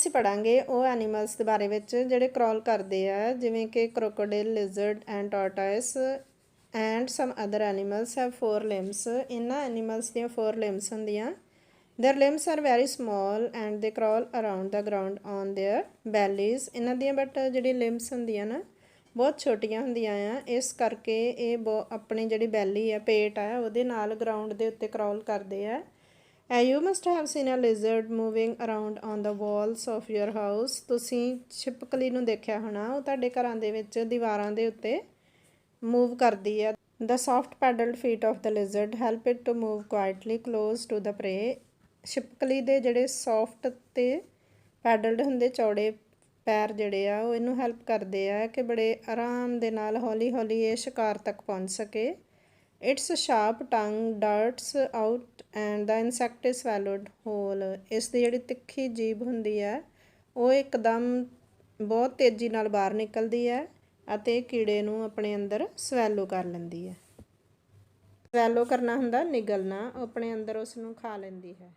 ਅਸੀਂ ਪੜਾਂਗੇ ਉਹ ਐਨੀਮਲਸ ਦੇ ਬਾਰੇ ਵਿੱਚ ਜਿਹੜੇ ਕ੍ਰੋਲ ਕਰਦੇ ਆ, ਜਿਵੇਂ ਕਿ crocodile, lizard and tortoise and some other animals have 4 limbs. ਇਹਨਾਂ ਐਨੀਮਲਸ ਦੀਆਂ 4 ਲਿੰਬਸ ਹੁੰਦੀਆਂ। Their limbs are very small and they crawl around the ground on their bellies. इन्हां ਦੀਆਂ बट ਜਿਹੜੀ ਲਿੰਬਸ ਹੁੰਦੀਆਂ ਨਾ ਬਹੁਤ ਛੋਟੀਆਂ ਹੁੰਦੀਆਂ ਆ, ਇਸ ਕਰਕੇ ਇਹ ਆਪਣੀ ਜਿਹੜੀ ਬੈਲੀ ਆ, ਪੇਟ ਆ, ਉਹਦੇ ਨਾਲ ਗਰਾਊਂਡ ਦੇ ਉੱਤੇ ਕ੍ਰੋਲ ਕਰਦੇ ਆ। You must have seen a lizard moving around on the walls of your house. ਤੁਸੀਂ ਛਿਪਕਲੀ ਨੂੰ ਦੇਖਿਆ ਹੋਣਾ, ਉਹ ਤੁਹਾਡੇ ਘਰਾਂ ਦੇ ਵਿੱਚ ਦੀਵਾਰਾਂ ਦੇ ਉੱਤੇ ਮੂਵ ਕਰਦੀ ਆ। The soft padded feet of the lizard help it to move quietly close to the prey. ਛਿਪਕਲੀ ਦੇ ਜਿਹੜੇ ਸੌਫਟ ਅਤੇ ਪੈਡਲਡ ਹੁੰਦੇ ਚੌੜੇ ਪੈਰ ਜਿਹੜੇ ਆ, ਉਹ ਇਹਨੂੰ ਹੈਲਪ ਕਰਦੇ ਆ ਕਿ ਬੜੇ ਆਰਾਮ ਦੇ ਨਾਲ ਹੌਲੀ ਹੌਲੀ ਇਹ ਸ਼ਿਕਾਰ ਤੱਕ ਪਹੁੰਚ ਸਕੇ। Its sharp tongue darts out and the insect is swallowed whole. ਇਸ ਦੀ ਜਿਹੜੀ ਤਿੱਖੀ ਜੀਭ ਹੁੰਦੀ ਹੈ ਉਹ ਇੱਕਦਮ ਬਹੁਤ ਤੇਜ਼ੀ ਨਾਲ ਬਾਹਰ ਨਿਕਲਦੀ ਹੈ ਅਤੇ ਕੀੜੇ ਨੂੰ ਆਪਣੇ ਅੰਦਰ ਸਵੈਲੋ ਕਰ ਲੈਂਦੀ ਹੈ। ਸਵੈਲੋ ਕਰਨਾ ਹੁੰਦਾ ਨਿਗਲਣਾ, ਉਹ ਆਪਣੇ ਅੰਦਰ ਉਸ ਨੂੰ ਖਾ ਲੈਂਦੀ ਹੈ।